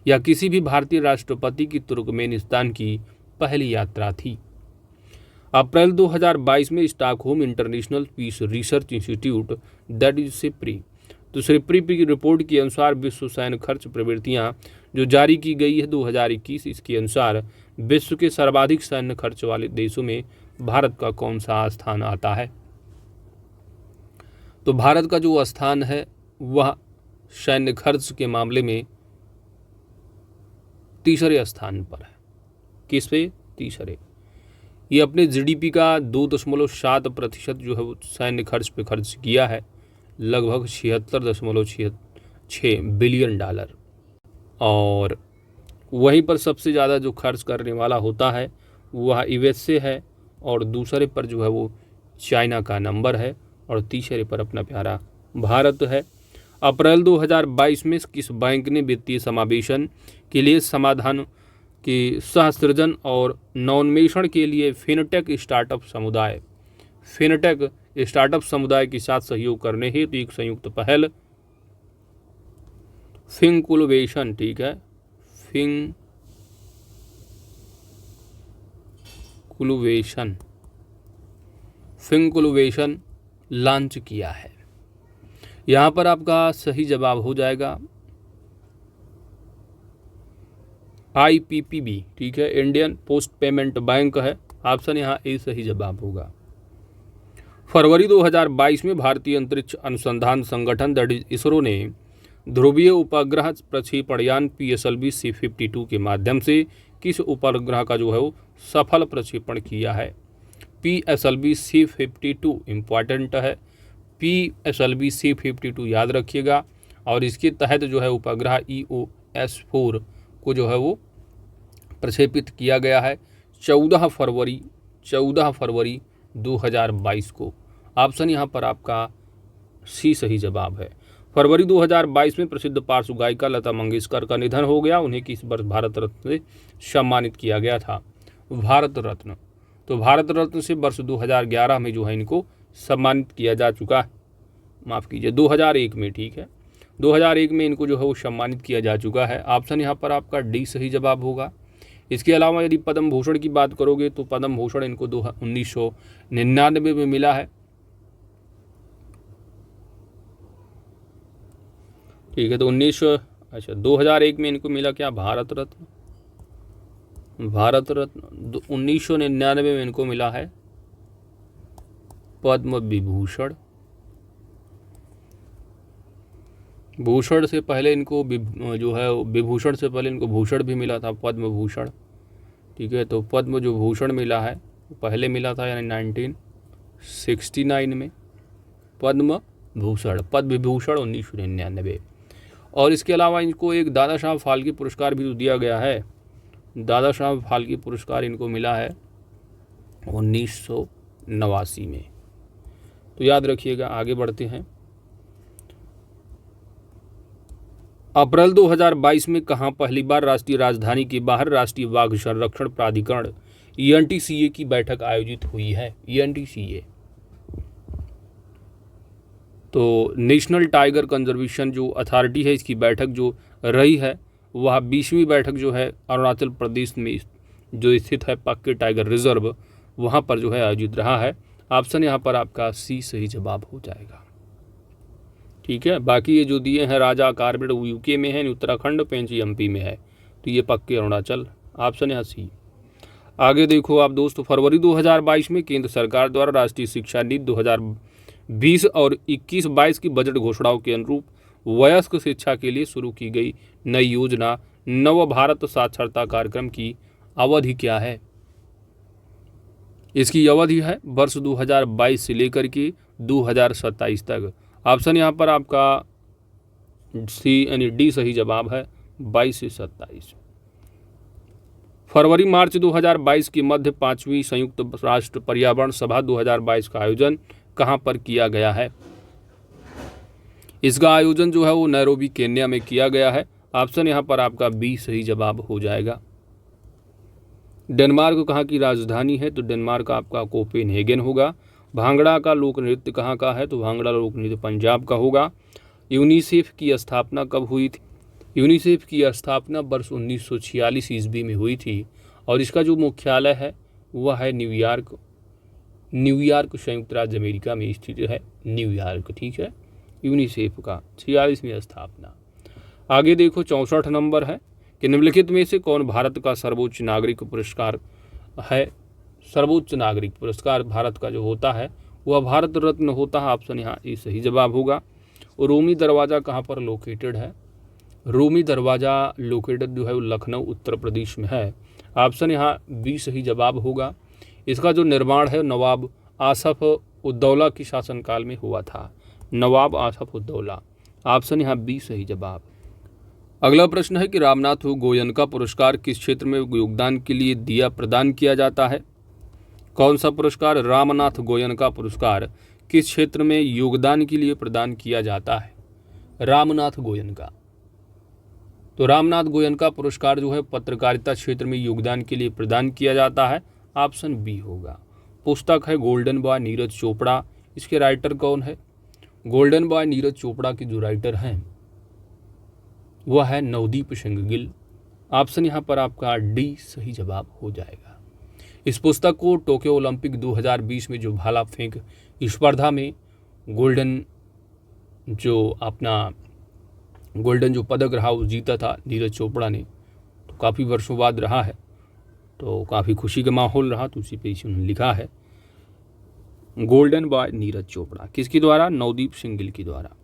या किसी भी भारतीय राष्ट्रपति की तुर्कमेनिस्तान की पहली यात्रा थी। अप्रैल 2022 में Stockholm International Peace Research Institute that is SIPRI, तो सिप्री की रिपोर्ट के अनुसार विश्व सैन्य खर्च प्रवृत्तियां जो जारी की गई है 2021, इसके अनुसार विश्व के सर्वाधिक सैन्य खर्च वाले देशों में भारत का कौन सा स्थान आता है? तो भारत का जो स्थान है वह सैन्य खर्च के मामले में तीसरे स्थान पर है। किस पे? तीसरे। ये अपने जीडीपी का 2.7% जो है वो सैन्य खर्च पे खर्च किया है, लगभग 76.6 बिलियन डॉलर। और वहीं पर सबसे ज़्यादा जो खर्च करने वाला होता है वह यूएसए है, और दूसरे पर जो है वो चाइना का नंबर है, और तीसरे पर अपना प्यारा भारत है। अप्रैल 2022 में किस बैंक ने वित्तीय समावेशन के लिए समाधान के सहसृजन और नवोन्मेषण के लिए फिनटेक स्टार्टअप समुदाय के साथ सहयोग करने हेतु एक संयुक्त पहल फिंकुलवेशन, ठीक है, फिंकुलवेशन लॉन्च किया है। यहाँ पर आपका सही जवाब हो जाएगा IPPB, ठीक है, इंडियन पोस्ट पेमेंट बैंक है। ऑप्शन यहाँ ए सही जवाब होगा। फरवरी 2022 में भारतीय अंतरिक्ष अनुसंधान संगठन दैट इज इसरो ने ध्रुवीय उपग्रह प्रक्षेपण PSLV C-52 के माध्यम से किस उपग्रह का जो है वो सफल प्रक्षेपण किया है? PSLV C-52 इम्पॉर्टेंट है, PSLV C-52 याद रखिएगा। और इसके तहत जो है उपग्रह EOS-4 को जो है वो प्रक्षेपित किया गया है 14 फरवरी 2022 को। ऑप्शन यहाँ पर आपका सी सही जवाब है। फरवरी 2022 में प्रसिद्ध पार्श्व गायिका लता मंगेशकर का निधन हो गया। उन्हें किस वर्ष भारत रत्न से सम्मानित किया गया था? भारत रत्न। तो भारत रत्न से वर्ष 2011 में जो है इनको सम्मानित किया जा चुका है, माफ़ कीजिए 2001 में, ठीक है, 2001 में इनको जो है वो सम्मानित किया जा चुका है। ऑप्शन यहाँ पर आपका डी सही जवाब होगा। इसके अलावा यदि पद्म भूषण की बात करोगे तो पद्म भूषण इनको 1999 में मिला है, ठीक है। तो 2001 में इनको मिला क्या? भारत रत्न। 1999 में इनको मिला है पद्म विभूषण। भूषण से पहले इनको जो है विभूषण से पहले इनको भूषण भी मिला था, पद्म भूषण, ठीक है। तो पद्म जो भूषण मिला है वो पहले मिला था यानी 1969 में, पद्म विभूषण 1999। और इसके अलावा इनको एक दादा साहब फाल्के पुरस्कार भी दिया गया है। दादा साहब फाल्के पुरस्कार इनको मिला है 1989 में। तो याद रखिएगा। आगे बढ़ते हैं। अप्रैल 2022 में कहाँ पहली बार राष्ट्रीय राजधानी के बाहर राष्ट्रीय बाघ संरक्षण प्राधिकरण ENTCA की बैठक आयोजित हुई है? ENTCA तो नेशनल टाइगर कंजर्वेशन जो अथॉरिटी है, इसकी बैठक जो रही है वह 20वीं बैठक जो है अरुणाचल प्रदेश में जो स्थित है पक्के टाइगर रिजर्व, वहाँ पर जो है आयोजित रहा है। ऑप्शन यहाँ पर आपका सी सही जवाब हो जाएगा, ठीक है। बाकी ये जो दिए हैं राजा कार्बेट UK में है, उत्तराखंड, पेंच MP में है, तो ये पक्के अरुणाचल। ऑप्शन यहाँ सी। आगे देखो आप दोस्तों, फरवरी 2022 में केंद्र सरकार द्वारा राष्ट्रीय शिक्षा नीति 2020 और 21-22 की बजट घोषणाओं के अनुरूप वयस्क शिक्षा के लिए शुरू की गई नई योजना नव भारत साक्षरता कार्यक्रम की अवधि क्या है? इसकी अवधि है वर्ष 2022 से लेकर के 2027 तक। ऑप्शन यहाँ पर आपका सी यानी डी सही जवाब है, 22 से 27। फरवरी मार्च 2022 की मध्य 5वीं संयुक्त राष्ट्र पर्यावरण सभा 2022 का आयोजन कहाँ पर किया गया है? इसका आयोजन जो है वो नैरोबी केन्या में किया गया है। ऑप्शन यहाँ पर आपका बी सही जवाब हो जाएगा। डेनमार्क कहाँ की राजधानी है? तो डेनमार्क आपका कोपेनहेगन होगा। भांगड़ा का लोक नृत्य कहाँ का है? तो भांगड़ा लोक नृत्य पंजाब का होगा। यूनिसेफ की स्थापना कब हुई थी? यूनिसेफ की स्थापना वर्ष 1946 ईस्वी में हुई थी और इसका जो मुख्यालय है वह है न्यूयॉर्क संयुक्त राज्य अमेरिका में स्थित है, न्यूयॉर्क। ठीक है, यूनिसेफ का 46वीं स्थापना। आगे देखो 64 नंबर है कि निम्नलिखित में से कौन भारत का सर्वोच्च नागरिक पुरस्कार है? सर्वोच्च नागरिक पुरस्कार भारत का जो होता है वह भारत रत्न होता है। ऑप्शन यहाँ ए सही जवाब होगा। और रूमी दरवाज़ा कहाँ पर लोकेटेड है? रूमी दरवाज़ा लोकेटेड जो है वो लखनऊ उत्तर प्रदेश में है। ऑप्शन यहाँ बी सही जवाब होगा। इसका जो निर्माण है नवाब आसफ उद्दौला की शासनकाल में हुआ था, नवाब आसफ उद्दौला। ऑप्शन यहाँ बी सही जवाब। अगला प्रश्न है कि रामनाथ गोयनका पुरस्कार किस क्षेत्र में योगदान के लिए प्रदान किया जाता है? कौन सा पुरस्कार रामनाथ गोयनका पुरस्कार किस क्षेत्र में योगदान के लिए प्रदान किया जाता है? रामनाथ गोयनका, तो रामनाथ गोयनका पुरस्कार जो है पत्रकारिता क्षेत्र में योगदान के लिए प्रदान किया जाता है। ऑप्शन बी होगा। पुस्तक है गोल्डन बॉय नीरज चोपड़ा। इसके राइटर कौन है? गोल्डन बॉय नीरज चोपड़ा की जो राइटर हैं वह है नवदीप सिंह गिल। ऑप्शन यहाँ पर आपका डी सही जवाब हो जाएगा। इस पुस्तक को टोक्यो ओलंपिक 2020 में जो भाला फेंक स्पर्धा में गोल्डन जो पदक रहा वो जीता था नीरज चोपड़ा ने, तो काफ़ी वर्षों बाद रहा है, तो काफ़ी खुशी का माहौल रहा, तो उसी पे इसे उन्होंने लिखा है गोल्डन बॉय नीरज चोपड़ा। किसके द्वारा? नवदीप सिंह गिल के द्वारा।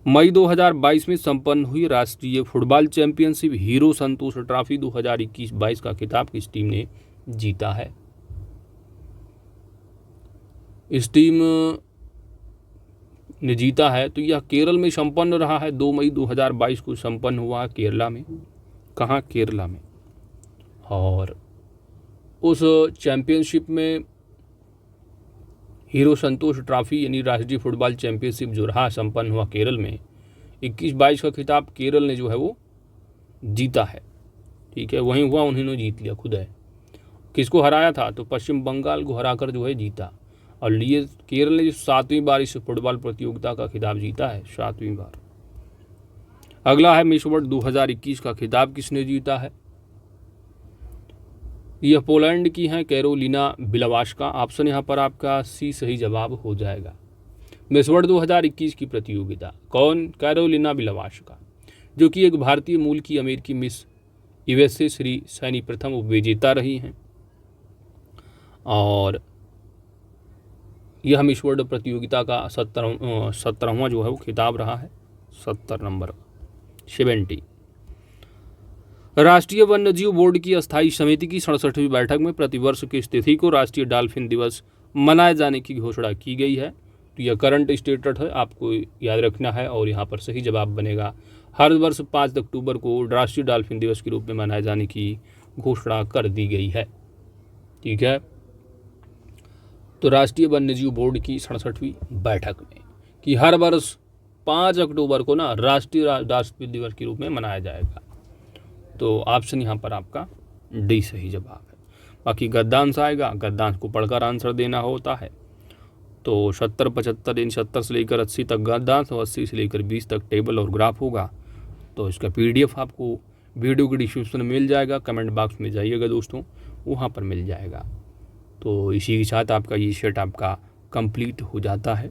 मई 2022 में संपन्न हुई राष्ट्रीय फुटबॉल चैंपियनशिप हीरो संतोष ट्रॉफी 2021-22 का खिताब किस टीम ने जीता है? इस टीम ने जीता है तो यह केरल में संपन्न रहा है। 2 मई 2022 को संपन्न हुआ केरला में। कहाँ? केरला में। और उस चैंपियनशिप में हीरो संतोष ट्रॉफी यानी राष्ट्रीय फुटबॉल चैंपियनशिप जो रहा संपन्न हुआ केरल में, 21-22 का खिताब केरल ने जो है वो जीता है। ठीक है, वहीं हुआ, उन्होंने जीत लिया खुद है। किसको हराया था? तो पश्चिम बंगाल को हराकर जो है जीता। और लिए केरल ने जो 7वीं बार इस फुटबॉल प्रतियोगिता का खिताब जीता है, 7वीं बार। अगला है मिस वर्ल्ड 2021 का खिताब किसने जीता है? यह पोलैंड की हैं कैरोलिना बिलावास्का। ऑप्शन यहाँ पर आपका सी सही जवाब हो जाएगा। मिस वर्ल्ड 2021 की प्रतियोगिता कौन? कैरोलिना बिलावास्का, जो कि एक भारतीय मूल की अमेरिकी मिस यूएसए श्री सैनी प्रथम उपविजेता रही हैं। और यह मिस वर्ल्ड प्रतियोगिता का 17वां जो है वो खिताब रहा है, 70 नंबर 70। राष्ट्रीय वन्यजीव बोर्ड की अस्थायी समिति की 67वीं बैठक में प्रतिवर्ष की तिथि को राष्ट्रीय डॉल्फिन दिवस मनाए जाने की घोषणा की गई है। तो यह करंट स्टेटस है, आपको याद रखना है। और यहाँ पर सही जवाब बनेगा हर वर्ष 5 अक्टूबर को राष्ट्रीय डॉल्फिन दिवस के रूप में मनाए जाने की घोषणा कर दी गई है। ठीक है, तो राष्ट्रीय वन्यजीव बोर्ड की 67वीं बैठक में कि हर वर्ष 5 अक्टूबर को ना राष्ट्रीय डॉल्फिन दिवस के रूप में मनाया जाएगा। तो ऑप्शन यहाँ पर आपका डी सही जवाब है। बाकी गद्यांश आएगा, गद्यांश को पढ़कर आंसर देना होता है। तो 70, 75 इन 70 से लेकर 80 तक गद्यांश और 80 से लेकर 20 तक टेबल और ग्राफ होगा। तो इसका PDF आपको वीडियो के डिस्क्रिप्शन में मिल जाएगा। कमेंट बॉक्स में जाइएगा दोस्तों, वहाँ पर मिल जाएगा। तो इसी के साथ आपका ये सेट आपका कंप्लीट हो जाता है।